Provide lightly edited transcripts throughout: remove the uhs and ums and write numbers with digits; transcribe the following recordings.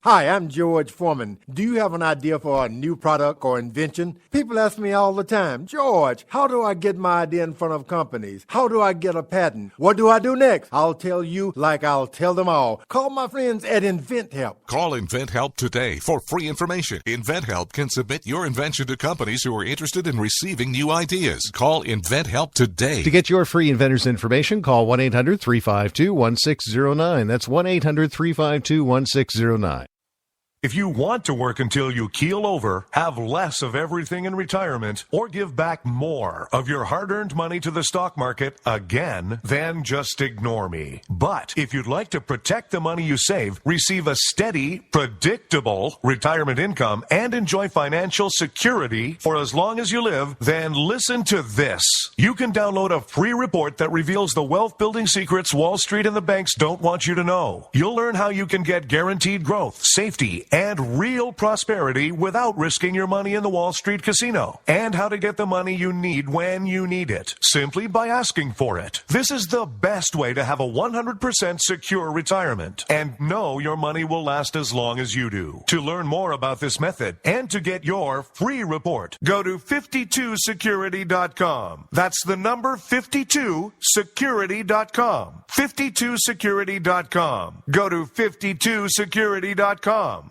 Hi, I'm George Foreman. Do you have an idea for a new product or invention? People ask me all the time, George, how do I get my idea in front of companies? How do I get a patent? What do I do next? I'll tell you like I'll tell them all. Call my friends at InventHelp. Call InventHelp today for free information. InventHelp can submit your invention to companies who are interested in receiving new ideas. Call InventHelp today. To get your free inventor's information, call 1-800-352-1609. That's 1-800-352-1609. If you want to work until you keel over, have less of everything in retirement, or give back more of your hard-earned money to the stock market again, then just ignore me. But if you'd like to protect the money you save, receive a steady, predictable retirement income, and enjoy financial security for as long as you live, then listen to this. You can download a free report that reveals the wealth-building secrets Wall Street and the banks don't want you to know. You'll learn how you can get guaranteed growth, safety, and real prosperity without risking your money in the Wall Street casino, and how to get the money you need when you need it, simply by asking for it. This is the best way to have a 100% secure retirement, and know your money will last as long as you do. To learn more about this method, and to get your free report, go to 52security.com. That's the number 52security.com. 52security.com. Go to 52security.com.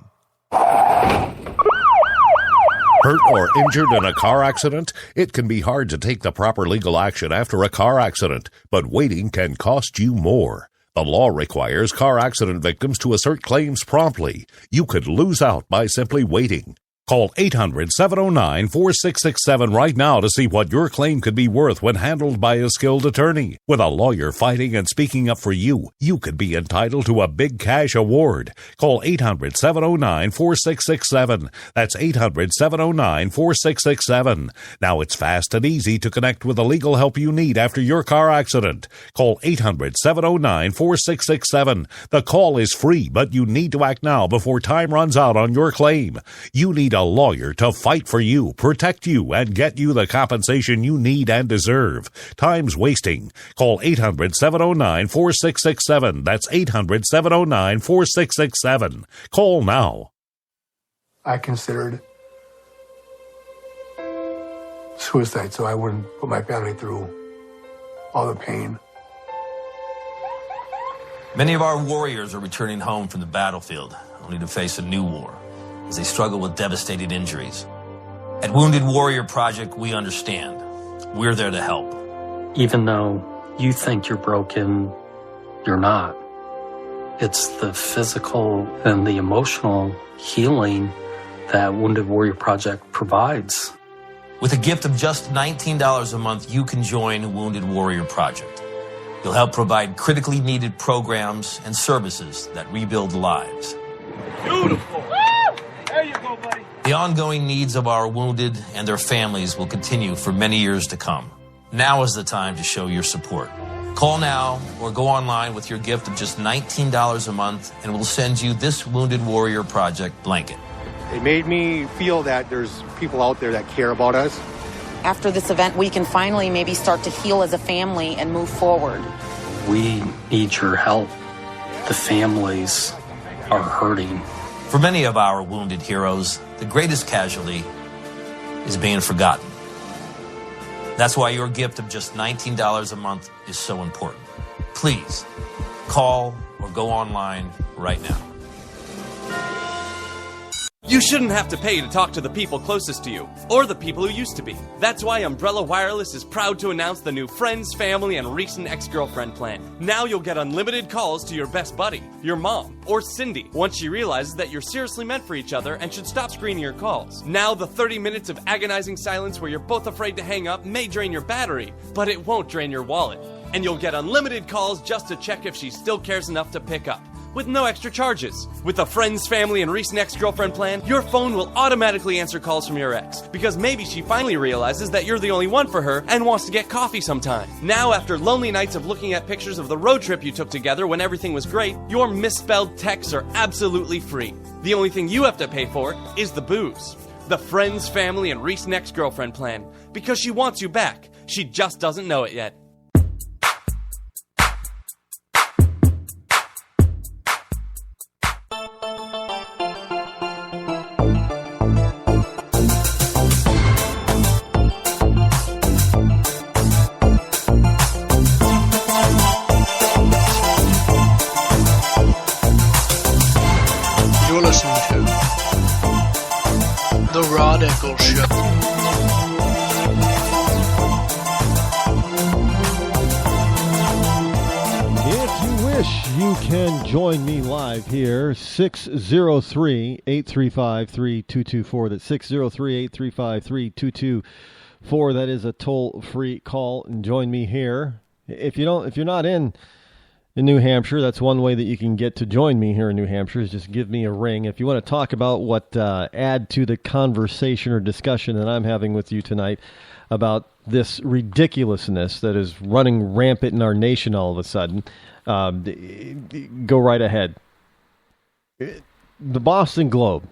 Hurt or injured in a car accident? It can be hard to take the proper legal action after a car accident, but waiting can cost you more. The law requires car accident victims to assert claims promptly. You could lose out by simply waiting. Call 800-709-4667 right now to see what your claim could be worth when handled by a skilled attorney. With a lawyer fighting and speaking up for you, you could be entitled to a big cash award. Call 800-709-4667. That's 800-709-4667. Now it's fast and easy to connect with the legal help you need after your car accident. Call 800-709-4667. The call is free, but you need to act now before time runs out on your claim. You need a lawyer to fight for you, protect you, and get you the compensation you need and deserve. Time's wasting. Call 800-709-4667. That's 800-709-4667. Call now. I considered suicide so I wouldn't put my family through all the pain. Many of our warriors are returning home from the battlefield, only to face a new war as they struggle with devastating injuries. At Wounded Warrior Project, we understand. We're there to help. Even though you think you're broken, you're not. It's the physical and the emotional healing that Wounded Warrior Project provides. With a gift of just $19 a month, you can join Wounded Warrior Project. You'll help provide critically needed programs and services that rebuild lives. Beautiful. There you go, buddy. The ongoing needs of our wounded and their families will continue for many years to come. Now is the time to show your support. Call now or go online with your gift of just $19 a month, and we'll send you this Wounded Warrior Project blanket. It made me feel that there's people out there that care about us. After this event, we can finally maybe start to heal as a family and move forward. We need your help. The families are hurting. For many of our wounded heroes, the greatest casualty is being forgotten. That's why your gift of just $19 a month is so important. Please, call or go online right now. You shouldn't have to pay to talk to the people closest to you, or the people who used to be. That's why Umbrella Wireless is proud to announce the new Friends, Family, and Recent Ex-Girlfriend plan. Now you'll get unlimited calls to your best buddy, your mom, or Cindy, once she realizes that you're seriously meant for each other and should stop screening your calls. Now the 30 minutes of agonizing silence where you're both afraid to hang up may drain your battery, but it won't drain your wallet. And you'll get unlimited calls just to check if she still cares enough to pick up, with no extra charges. With the Friends, Family, and Recent Ex-Girlfriend plan, your phone will automatically answer calls from your ex, because maybe she finally realizes that you're the only one for her and wants to get coffee sometime. Now, after lonely nights of looking at pictures of the road trip you took together when everything was great, your misspelled texts are absolutely free. The only thing you have to pay for is the booze. The Friends, Family, and Recent Ex-Girlfriend plan, because she wants you back. She just doesn't know it yet. listening to The Rod Eccles Show. You can join me live here, 603-835-3224. That's 603-835-3224. That is a toll-free call, and join me here. If you're not in New Hampshire, that's one way that you can get to join me here in New Hampshire, is just give me a ring. If you want to talk about what add to the conversation or discussion that I'm having with you tonight about this ridiculousness that is running rampant in our nation all of a sudden, go right ahead. The Boston Globe.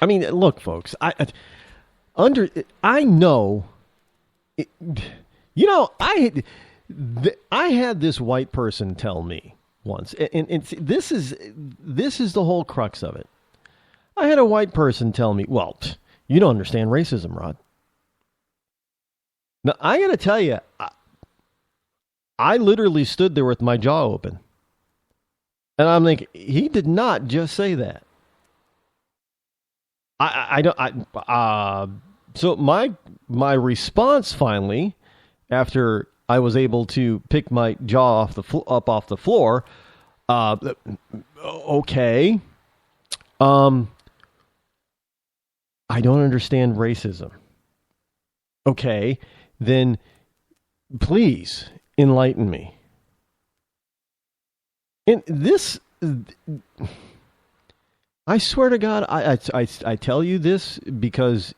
I mean, look, folks. I know. I had this white person tell me once, and this is the whole crux of it. I had a white person tell me, "Well, you don't understand racism, Rod." Now I got to tell you. I literally stood there with my jaw open. And I'm like, he did not just say that. So my response finally, after I was able to pick my jaw off the floor, okay, I don't understand racism. Okay, then please enlighten me. And this, I swear to God, I tell you this because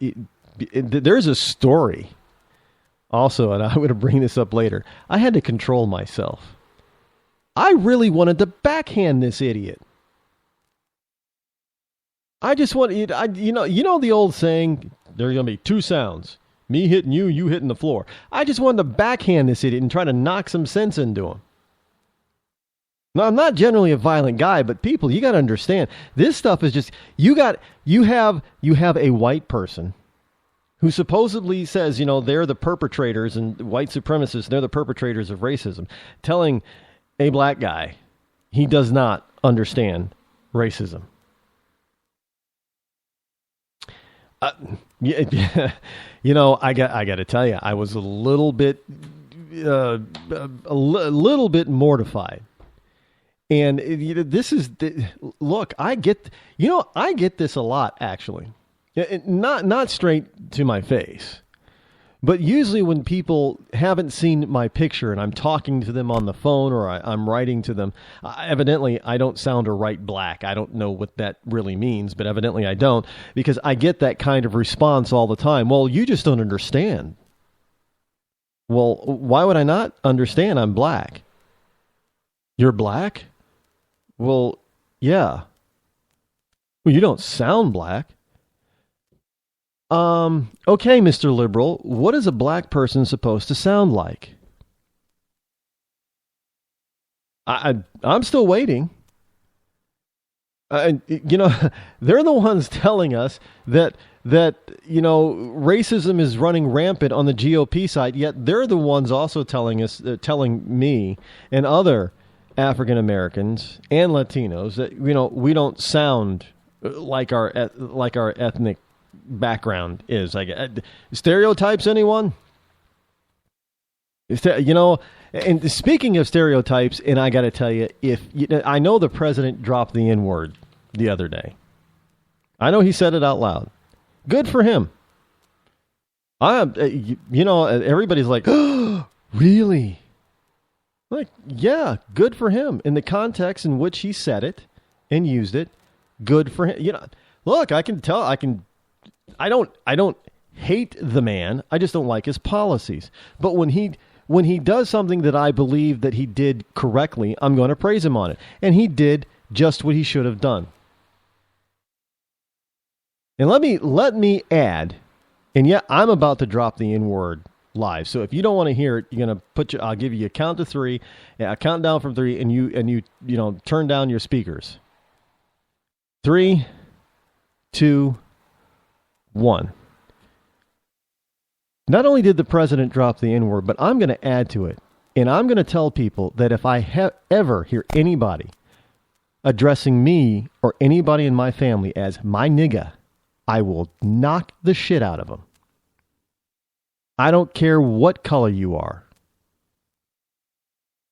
there's a story also, and I'm going to bring this up later. I had to control myself. I really wanted to backhand this idiot. I just want, you know the old saying, there's going to be two sounds. Me hitting you, you hitting the floor. I just wanted to backhand this idiot and try to knock some sense into him. Now, I'm not generally a violent guy, but people, you got to understand, this stuff is just, you have a white person who supposedly says, they're the perpetrators, and white supremacists, they're the perpetrators of racism, telling a black guy he does not understand racism. I got to tell you, I was a little bit mortified. And look, I get this a lot, actually. Not straight to my face, but usually when people haven't seen my picture and I'm talking to them on the phone or I'm writing to them, evidently I don't sound or write black. I don't know what that really means, but evidently I don't, because I get that kind of response all the time. Well, you just don't understand. Well, why would I not understand? I'm black. You're black? Well, yeah. Well, you don't sound black. Okay, Mr. Liberal, what is a black person supposed to sound like? I'm still waiting. They're the ones telling us that racism is running rampant on the GOP side, yet they're the ones also telling me and other African Americans and Latinos that we don't sound like our ethnic background is. Stereotypes, anyone? And speaking of stereotypes, and I got to tell you, I know the president dropped the N-word the other day. I know he said it out loud. Good for him. Everybody's like, oh, really? Like, yeah, good for him. In the context in which he said it and used it, good for him. Look, I can tell. I don't hate the man. I just don't like his policies. But when he does something that I believe that he did correctly, I'm going to praise him on it. And he did just what he should have done. And let me add, and yeah, I'm about to drop the N-word live. So if you don't want to hear it, you're going to I'll give you a count to 3, a count down from 3, and you turn down your speakers. 3, 2, 1. Not only did the president drop the N-word, but I'm going to add to it. And I'm going to tell people that if I ever hear anybody addressing me or anybody in my family as my nigga, I will knock the shit out of them. I don't care what color you are.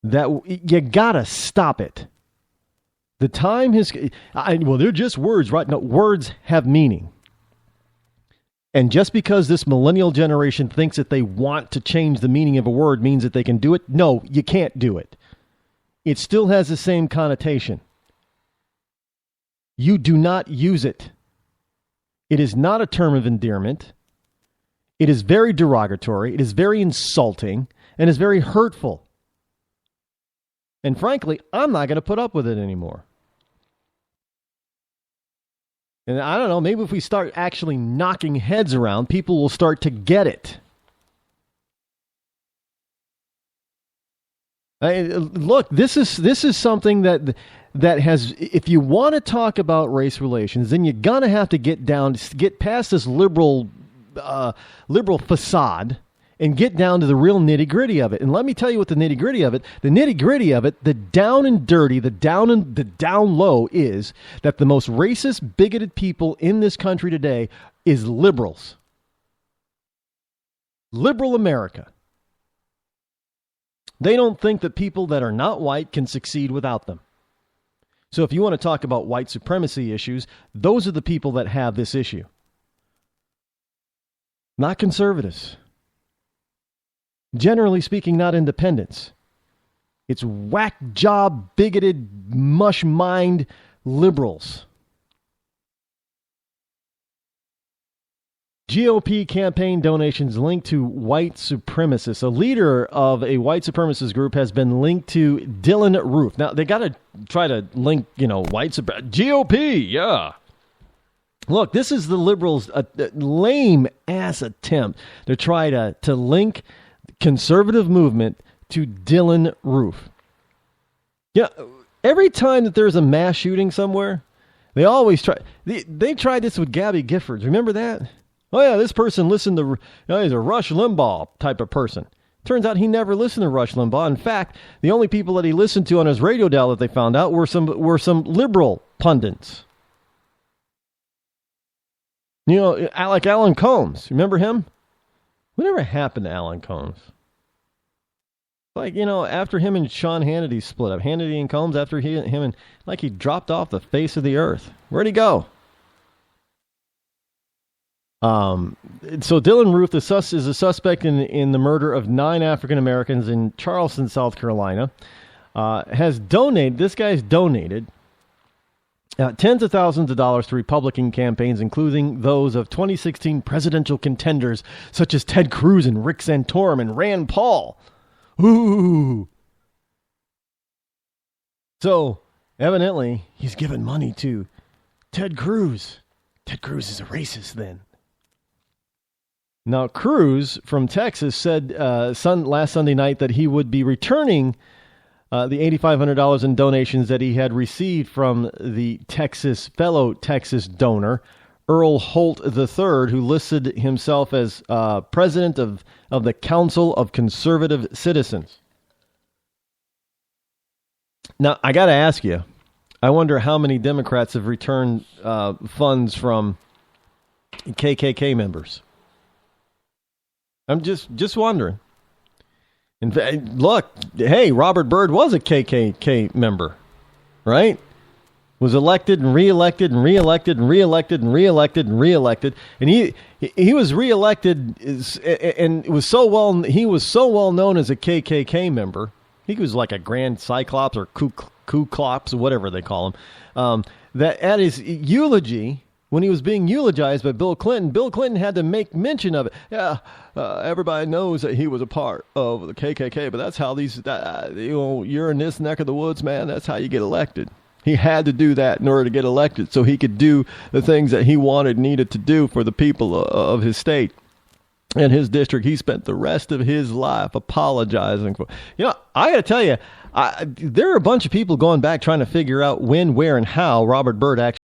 That you gotta stop it. The time has... well, they're just words, right? No, words have meaning. And just because this millennial generation thinks that they want to change the meaning of a word means that they can do it, no, you can't do it. It still has the same connotation. You do not use it. It is not a term of endearment. It is very derogatory. It is very insulting and is very hurtful. And frankly, I'm not going to put up with it anymore. And I don't know, maybe if we start actually knocking heads around, people will start to get it. Look, this is something that has, if you want to talk about race relations, then you're going to have to get past this liberal facade and get down to the real nitty-gritty of it. And let me tell you what the nitty-gritty of it, the down and dirty, the down low is that the most racist, bigoted people in this country today is liberals. Liberal America. They don't think that people that are not white can succeed without them. So if you want to talk about white supremacy issues, those are the people that have this issue. Not conservatives. Generally speaking, not independents. It's whack job, bigoted, mush mind liberals. GOP campaign donations linked to white supremacists. A leader of a white supremacist group has been linked to Dylan Roof. Now, they got to try to link, white GOP, yeah. Look, this is the liberals' lame-ass attempt to try to link conservative movement to Dylan Roof. Yeah, every time that there's a mass shooting somewhere, they always try. They tried this with Gabby Giffords. Remember that? Oh yeah, this person listened to. He's a Rush Limbaugh type of person. Turns out he never listened to Rush Limbaugh. In fact, the only people that he listened to on his radio dial that they found out were some liberal pundits. Like Alan Combs. Remember him? Whatever happened to Alan Combs? After him and Sean Hannity split up. Hannity and Combs, after him and... he dropped off the face of the earth. Where'd he go? So Dylan Roof is a suspect in the murder of 9 African Americans in Charleston, South Carolina. This guy's donated tens of thousands of dollars to Republican campaigns, including those of 2016 presidential contenders such as Ted Cruz and Rick Santorum and Rand Paul. Ooh. So, evidently, he's given money to Ted Cruz. Ted Cruz is a racist then. Now, Cruz from Texas said last Sunday night that he would be returning the $8,500 in donations that he had received from the fellow Texas donor, Earl Holt III, who listed himself as president of the Council of Conservative Citizens. Now, I got to ask you, I wonder how many Democrats have returned funds from KKK members. I'm just wondering. In fact, look, hey, Robert Byrd was a KKK member, right? Was elected and reelected and reelected and reelected and reelected and reelected, and he was reelected and he was so well known as a KKK member. He was like a Grand Cyclops or Ku Klops or whatever they call him. That at his eulogy, when he was being eulogized by Bill Clinton had to make mention of it. Yeah, everybody knows that he was a part of the KKK, but that's how you're in this neck of the woods, man. That's how you get elected. He had to do that in order to get elected so he could do the things that he needed to do for the people of his state and his district. He spent the rest of his life apologizing for. I got to tell you, there are a bunch of people going back trying to figure out when, where, and how Robert Byrd actually